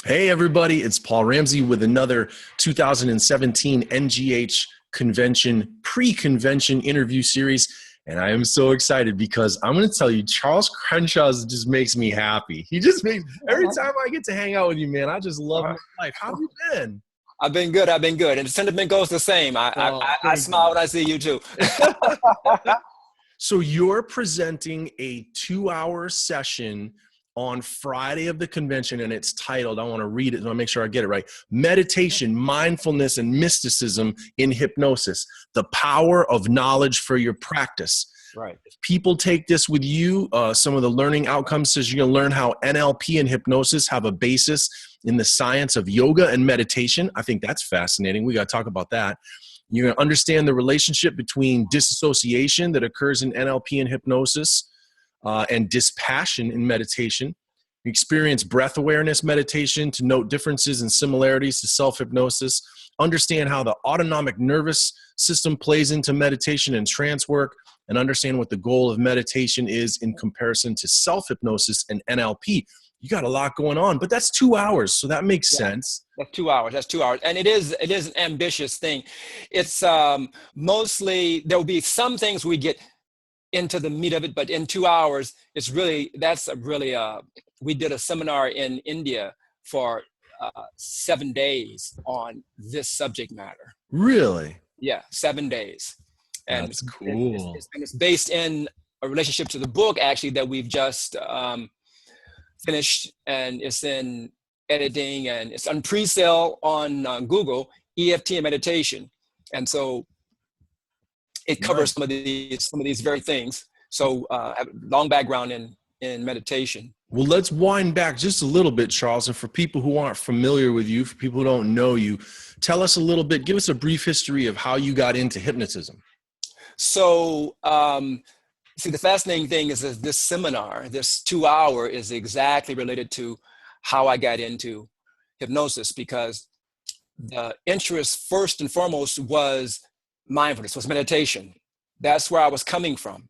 Hey, everybody, it's Paul Ramsey with another 2017 NGH convention, pre-convention interview series. And I am so excited because I'm going to tell you, Charles Crenshaw just makes me happy. He just makes, every time I get to hang out with you, man, I just love my life. How have you been? I've been good. I've been good. And the sentiment goes the same. I Thank smile you. when I see you too. So you're presenting a 2-hour session on Friday of the convention, and it's titled, I want to read it, I want to make sure I get it right, Meditation, Mindfulness, and Mysticism in Hypnosis, the Power of Knowledge for Your Practice. Right. If people take this with you, some of the learning outcomes says you're going to learn how NLP and hypnosis have a basis in the science of yoga and meditation. I think that's fascinating. We got to talk about that. You're going to understand the relationship between disassociation that occurs in NLP and hypnosis and dispassion in meditation. You experience breath awareness meditation to note differences and similarities to self-hypnosis. Understand how the autonomic nervous system plays into meditation and trance work, and understand what the goal of meditation is in comparison to self-hypnosis and NLP. You got a lot going on, but that's 2 hours, so that makes sense. That's 2 hours. That's 2 hours. And it is an ambitious thing. It's mostly, there will be some things we get into the meat of it, but in 2 hours, it's really, we did a seminar in India for 7 days on this subject matter. Really? Yeah, 7 days. And that's cool. It's based in a relationship to the book, actually, that we've just finished, and it's in editing, and it's on pre-sale on Google, EFT and meditation. And so it covers some of these very things. So I have a long background in meditation. Well, let's wind back just a little bit, Charles. And for people who aren't familiar with you, for people who don't know you, tell us a little bit, give us a brief history of how you got into hypnotism. So, see, the fascinating thing is that this seminar, this 2 hour, is exactly related to how I got into hypnosis, because the interest first and foremost was mindfulness, was meditation. That's where I was coming from.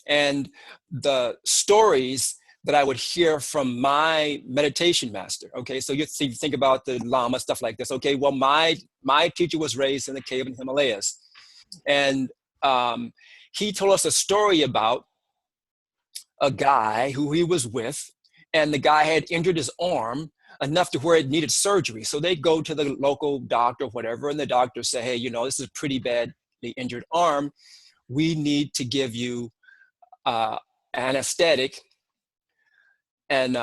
And the stories that I would hear from my meditation master. Okay, so you think about the Lama, stuff like this. Okay, well, my teacher was raised in the cave in the Himalayas. And he told us a story about a guy who he was with, and the guy had injured his arm enough to where it needed surgery. So they go to the local doctor or whatever, and the doctor say, hey, this is a pretty badly injured arm. We need to give you anesthetic, and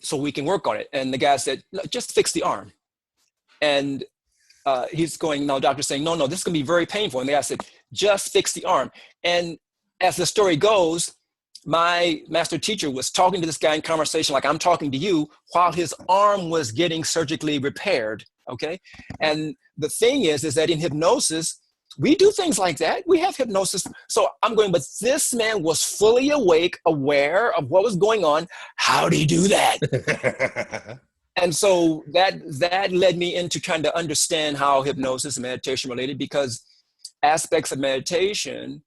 so we can work on it. And the guy said, no, just fix the arm. And he's going, no, doctor's saying, no, this is going to be very painful. And the guy said, just fix the arm. And as the story goes, my master teacher was talking to this guy in conversation like I'm talking to you while his arm was getting surgically repaired, okay? And the thing is that in hypnosis, we do things like that. We have hypnosis. So I'm going, but this man was fully awake, aware of what was going on. How did he do that? And so that led me into trying to understand how hypnosis and meditation related, because aspects of meditation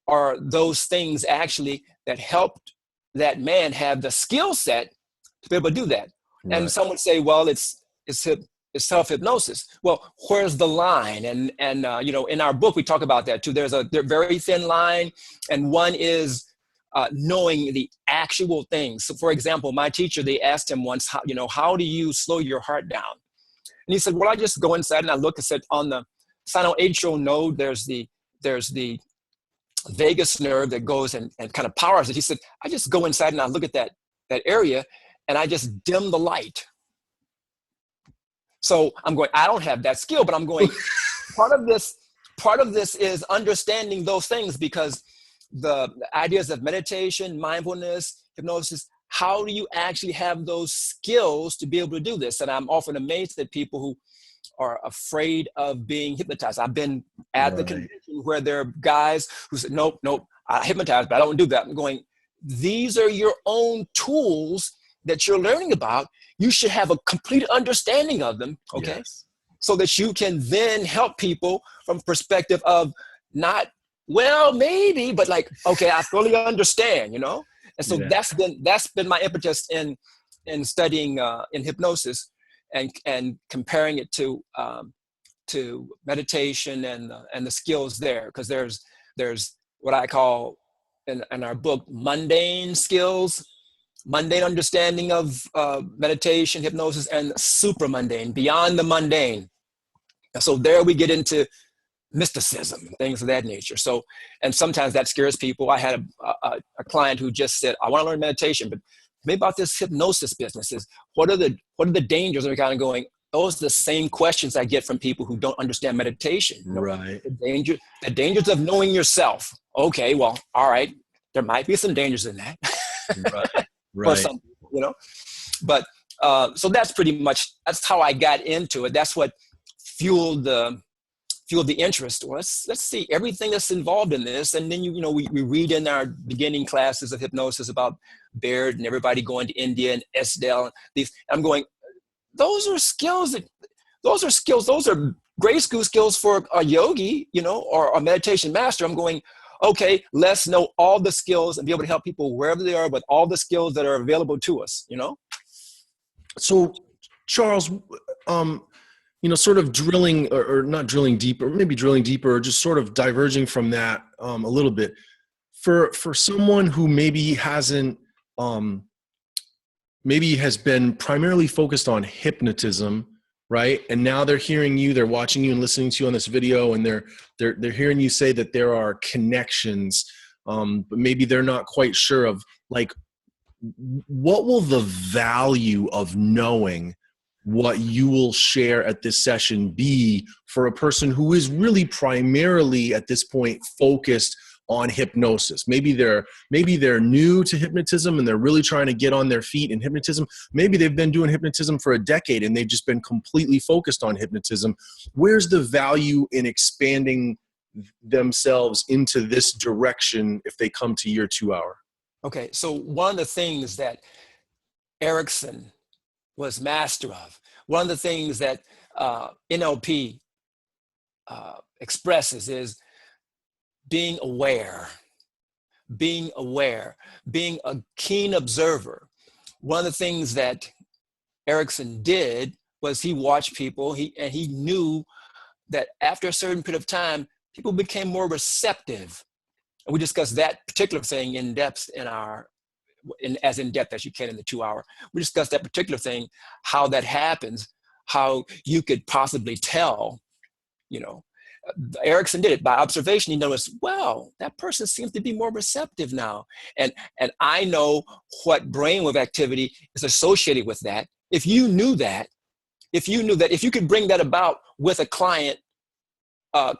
are those things actually that helped that man have the skill set to be able to do that. Right. And some would say, well, it's self-hypnosis. Well, where's the line? And in our book, we talk about that too. There's a very thin line, and one is knowing the actual things. So for example, my teacher, they asked him once, how do you slow your heart down? And he said, well, I just go inside and I look and said, on the sinoatrial node, there's the vagus nerve that goes and kind of powers it. He said, I just go inside and I look at that area and I just dim the light. So I'm going, I don't have that skill, but I'm going, part of this is understanding those things, because the ideas of meditation, mindfulness, hypnosis, how do you actually have those skills to be able to do this? And I'm often amazed at people who are afraid of being hypnotized. I've been at the convention where there are guys who said, nope, I hypnotize, but I don't do that. I'm going, these are your own tools that you're learning about. You should have a complete understanding of them, okay? Yes. So that you can then help people from perspective of not, well, maybe, but like, okay, I fully understand, And so that's been my impetus in studying in hypnosis. and comparing it to meditation and the skills there, because there's what I call in our book mundane skills, mundane understanding of meditation, hypnosis, and super mundane, beyond the mundane. And so there we get into mysticism, things of that nature. So, and sometimes that scares people. I had a client who just said, I want to learn meditation, but maybe about this hypnosis business is what are the dangers? And we're kind of going, those are the same questions I get from people who don't understand meditation. You know, Right. The dangers of knowing yourself. Okay, well, all right, there might be some dangers in that. Right. For Right. some people, you know. But so that's pretty much, that's how I got into it. That's what fueled the interest. Well, let's see everything that's involved in this. And then we read in our beginning classes of hypnosis about Baird and everybody going to India and Esdell and these. I'm going, those are skills, those are grade school skills for a yogi, or a meditation master. I'm going, okay, let's know all the skills and be able to help people wherever they are with all the skills that are available to us, So, Charles, sort of drilling or not drilling deeper, maybe drilling deeper, or just sort of diverging from that a little bit. For someone who maybe hasn't, maybe has been primarily focused on hypnotism, right? And now they're hearing you, they're watching you and listening to you on this video, and they're hearing you say that there are connections, but maybe they're not quite sure of, like, what will the value of knowing what you will share at this session be for a person who is really primarily at this point focused on hypnosis? Maybe they're new to hypnotism and they're really trying to get on their feet in hypnotism. Maybe they've been doing hypnotism for a decade and they've just been completely focused on hypnotism. Where's the value in expanding themselves into this direction if they come to your 2 hour? Okay, so one of the things that Erickson was master of, one of the things that NLP expresses is being aware, being a keen observer. One of the things that Erickson did was he watched people, and he knew that after a certain period of time, people became more receptive. And we discussed that particular thing in depth as in depth as you can in the 2 hour. We discussed that particular thing, how that happens, how you could possibly tell, Erickson did it by observation. He noticed, well, that person seems to be more receptive now. And I know what brainwave activity is associated with that. If you knew that, if you could bring that about with a client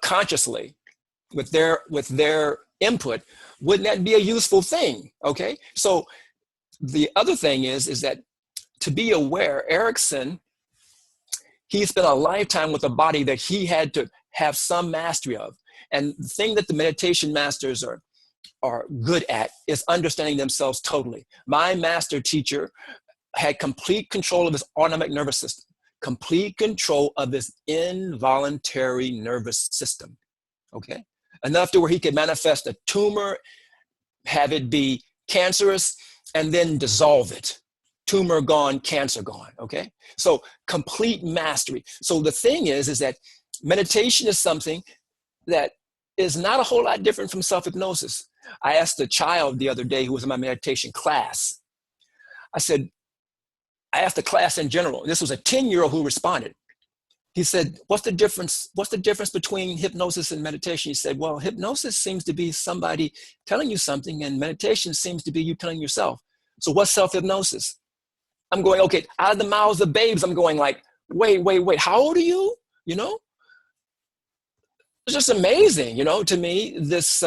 consciously, with their input, wouldn't that be a useful thing? Okay. So the other thing is that to be aware, Erickson, he spent a lifetime with a body that he had to have some mastery of. And the thing that the meditation masters are good at is understanding themselves totally. My master teacher had complete control of his autonomic nervous system, complete control of his involuntary nervous system. Okay. Enough to where he could manifest a tumor, have it be cancerous, and then dissolve it. Tumor gone, cancer gone, okay? So complete mastery. So the thing is that meditation is something that is not a whole lot different from self-hypnosis. I asked a child the other day who was in my meditation class. I asked the class in general, this was a 10-year-old who responded. He said, what's the difference between hypnosis and meditation? He said, well, hypnosis seems to be somebody telling you something, and meditation seems to be you telling yourself. So what's self-hypnosis? I'm going, okay, out of the mouths of babes, I'm going like, wait, how old are you? It's just amazing, to me, this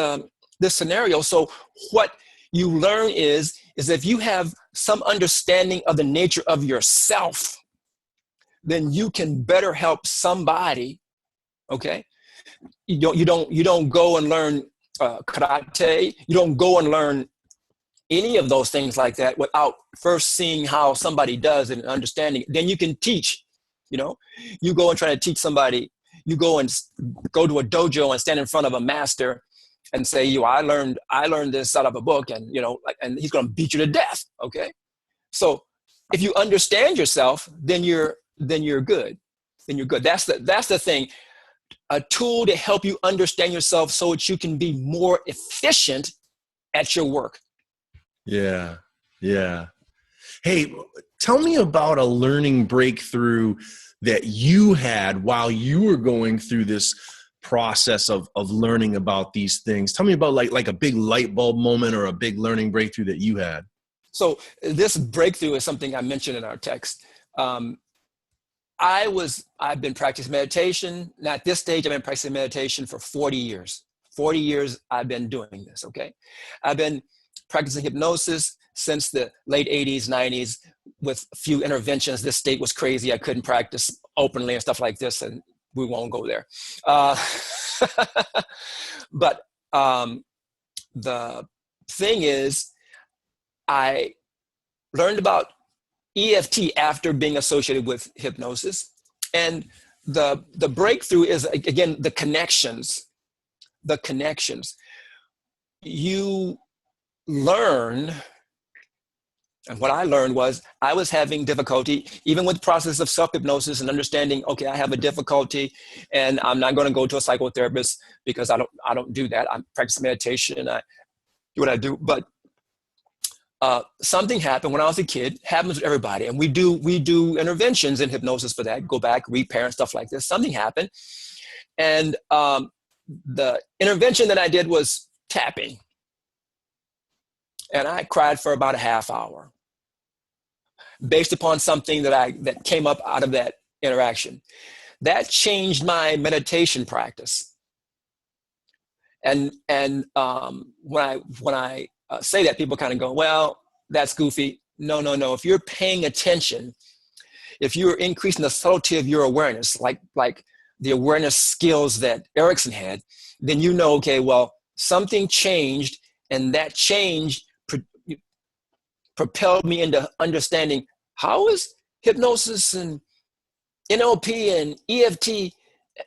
scenario. So what you learn is if you have some understanding of the nature of yourself, then you can better help somebody. Okay, you don't go and learn karate. You don't go and learn any of those things like that without first seeing how somebody does it and understanding. Then you can teach. You go and try to teach somebody. You go to a dojo and stand in front of a master and say, I learned this out of a book, and and he's going to beat you to death. Okay, so if you understand yourself, then you're then you're good. Then you're good. That's the thing. A tool to help you understand yourself so that you can be more efficient at your work. Yeah. Yeah. Hey, tell me about a learning breakthrough that you had while you were going through this process of learning about these things. Tell me about like a big light bulb moment or a big learning breakthrough that you had. So this breakthrough is something I mentioned in our text. I've been practicing meditation. Now at this stage, I've been practicing meditation for 40 years. 40 years I've been doing this, okay? I've been practicing hypnosis since the late 80s, 90s with a few interventions. This state was crazy. I couldn't practice openly and stuff like this, and we won't go there. But the thing is, I learned about EFT after being associated with hypnosis. And the breakthrough is, again, the connections. The connections. You learn, and what I learned was I was having difficulty, even with the process of self-hypnosis and understanding, okay, I have a difficulty and I'm not going to go to a psychotherapist because I don't do that. I practice meditation and I do what I do. But something happened when I was a kid, happens with everybody. And we do interventions in hypnosis for that, go back, reparent, stuff like this. Something happened. And the intervention that I did was tapping. And I cried for about a half hour based upon something that came up out of that interaction. That changed my meditation practice. And when I say that, people kind of go, well, that's goofy. No. If you're paying attention, if you're increasing the subtlety of your awareness, like the awareness skills that Erickson had, then you know, okay, well, something changed, and that change propelled me into understanding how is hypnosis and NLP and EFT,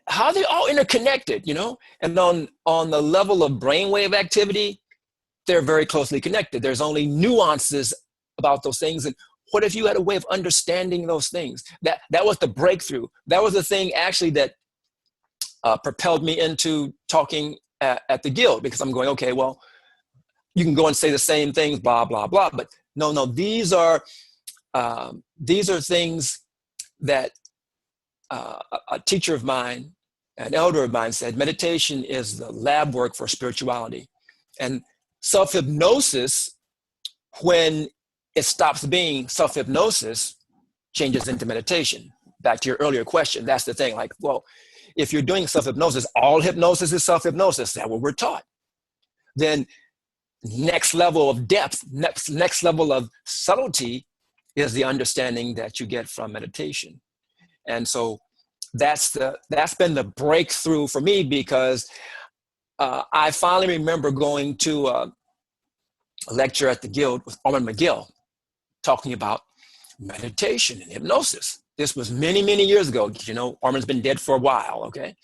how they all interconnected, you know? And on the level of brainwave activity, they're very closely connected. There's only nuances about those things. And what if you had a way of understanding those things? That was the breakthrough. That was the thing actually that propelled me into talking at the Guild, because I'm going, okay, well, you can go and say the same things, blah, blah, blah. But no, these are things that a teacher of mine, an elder of mine said, meditation is the lab work for spirituality. And self-hypnosis, when it stops being self-hypnosis, changes into meditation. Back to your earlier question, that's the thing. Like, well, if you're doing self-hypnosis, all hypnosis is self-hypnosis. That's what we're taught. Then next level of depth, next level of subtlety is the understanding that you get from meditation. And so that's been the breakthrough for me, because I finally remember going to a lecture at the Guild with Armin McGill talking about meditation and hypnosis. This was many, many years ago. You know, Armin's been dead for a while, okay?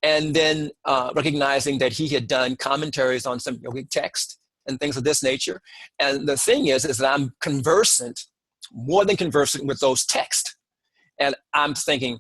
And then recognizing that he had done commentaries on some yogic text and things of this nature. And the thing is that I'm conversant, more than conversant with those texts. And I'm thinking,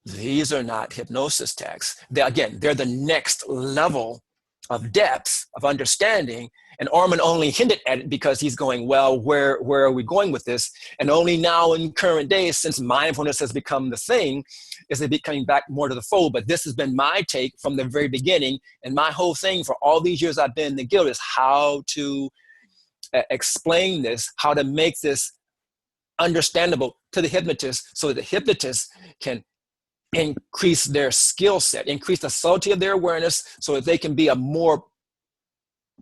these are not hypnosis texts. They're the next level of depth of understanding. And Armin only hinted at it because he's going, well, where are we going with this? And only now in current days, since mindfulness has become the thing, is it coming back more to the fold. But this has been my take from the very beginning. And my whole thing for all these years I've been in the Guild is how to explain this, how to make this understandable to the hypnotist, so that the hypnotist can increase their skill set, increase the subtlety of their awareness, so that they can be a more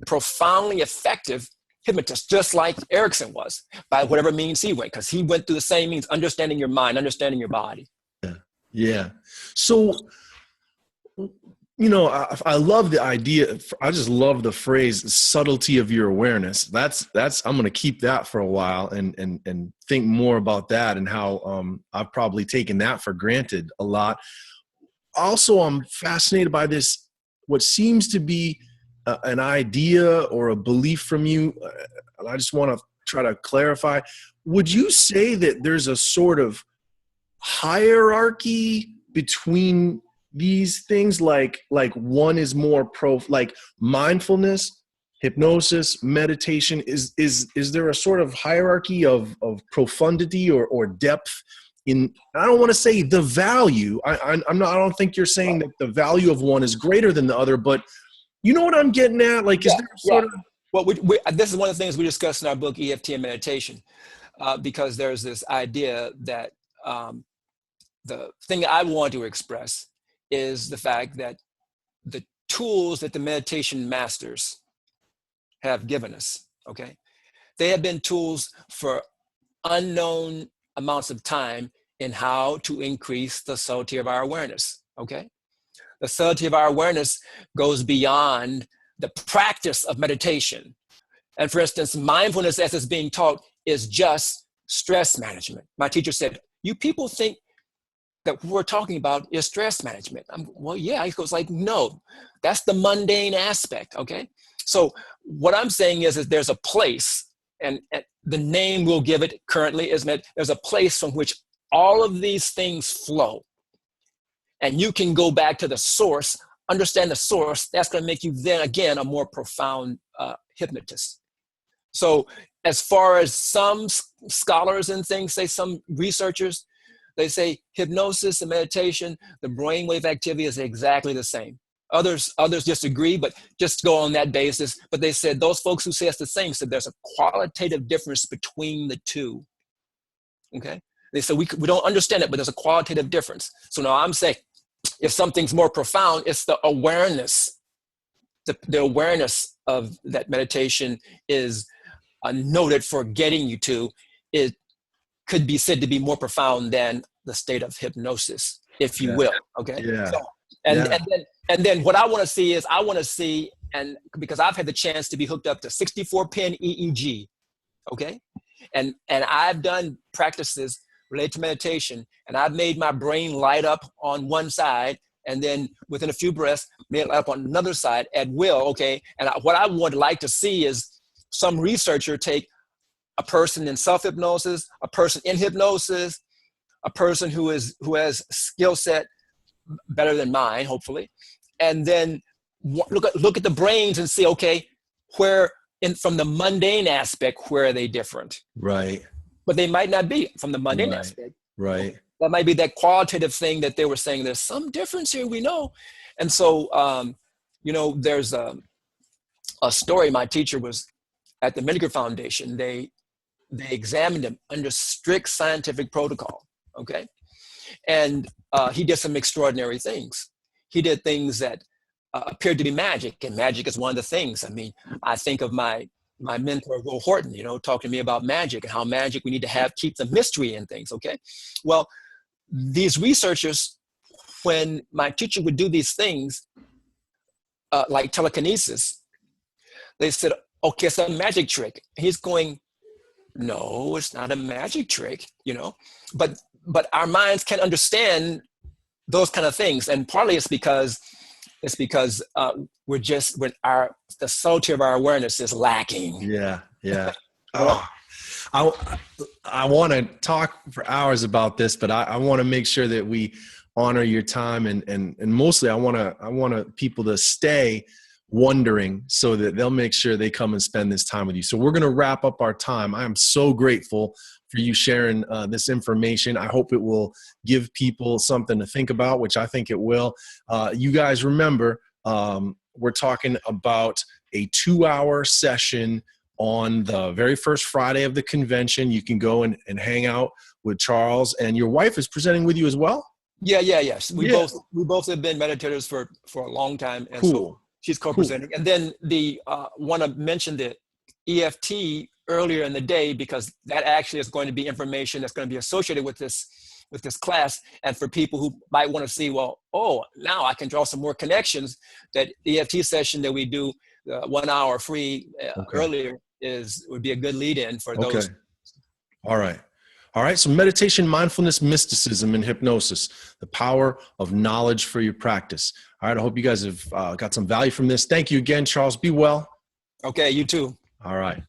profoundly effective hypnotist, just like Erickson was, by whatever means he went, because he went through the same means, understanding your mind, understanding your body. Yeah. So, you know, I love the idea. I just love the phrase subtlety of your awareness. That's I'm going to keep that for a while and think more about that, and how I've probably taken that for granted a lot. Also, I'm fascinated by this, what seems to be an idea or a belief from you. I just want to try to clarify. Would you say that there's a sort of hierarchy between these things? Like one is more like mindfulness, hypnosis, meditation. Is there a sort of hierarchy of profundity or depth in, I don't want to say the value. I don't think you're saying that the value of one is greater than the other, but you know what I'm getting at? Like, is there sort of... Well, this is one of the things we discuss in our book, EFT and Meditation, because there's this idea that the thing I want to express is the fact that the tools that the meditation masters have given us, okay, they have been tools for unknown amounts of time in how to increase the subtlety of our awareness, okay? The subtlety of our awareness goes beyond the practice of meditation. And for instance, mindfulness as it's being taught is just stress management. My teacher said, you people think that what we're talking about is stress management. Well, yeah, he goes like, no, that's the mundane aspect, okay? So what I'm saying is there's a place, and the name we'll give it currently is that there's a place from which all of these things flow. And you can go back to the source, understand the source. That's going to make you then again a more profound hypnotist. So as far as some scholars and things say, some researchers, they say hypnosis and meditation, the brainwave activity is exactly the same. Others disagree, but just go on that basis. But they said those folks who say it's the same said there's a qualitative difference between the two. Okay, they said we don't understand it, but there's a qualitative difference. So now I'm saying if something's more profound, it's the awareness, the awareness of that meditation is noted for getting you to. It could be said to be more profound than the state of hypnosis, if you will. Okay. Yeah. So, and then what I want to see is and because I've had the chance to be hooked up to 64-pin EEG, okay, and I've done practices related to meditation, and I've made my brain light up on one side, and then within a few breaths, made it light up on another side at will, okay. And what I would like to see is some researcher take a person in self-hypnosis, a person in hypnosis, a person who has skill set better than mine, hopefully, and then look at the brains and see, okay, from the mundane aspect, where are they different? Right. But they might not be from the mundane aspect. Right. That might be that qualitative thing that they were saying, there's some difference here, we know. And so, there's a story. My teacher was at the Menninger Foundation. They examined him under strict scientific protocol, okay? And he did some extraordinary things. He did things that appeared to be magic, and magic is one of the things. I mean, I think of my mentor, Will Horton, talking to me about magic and how magic we need to keep the mystery in things, okay? Well, these researchers, when my teacher would do these things, like telekinesis, they said, okay, it's a magic trick. He's going, no, it's not a magic trick, but our minds can't understand those kind of things. And partly it's because the subtlety of our awareness is lacking. Yeah. Yeah. Oh, I want to talk for hours about this, but I want to make sure that we honor your time, and mostly I want people to stay wondering so that they'll make sure they come and spend this time with you. So we're going to wrap up our time. I am so grateful for you sharing this information. I hope it will give people something to think about, which I think it will. You guys remember, we're talking about a 2-hour session on the very first Friday of the convention. You can go and hang out with Charles, and your wife is presenting with you as well? Yes. We both have been meditators for a long time. And cool. So she's co-presenting. Cool. And then want to mention the EFT earlier in the day, because that actually is going to be information that's going to be associated with this class. And for people who might want to see, now I can draw some more connections, that EFT session that we do 1 hour free earlier would be a good lead in for those. Okay. All right. So meditation, mindfulness, mysticism, and hypnosis, the power of knowledge for your practice. All right. I hope you guys have got some value from this. Thank you again, Charles. Be well. Okay. You too. All right.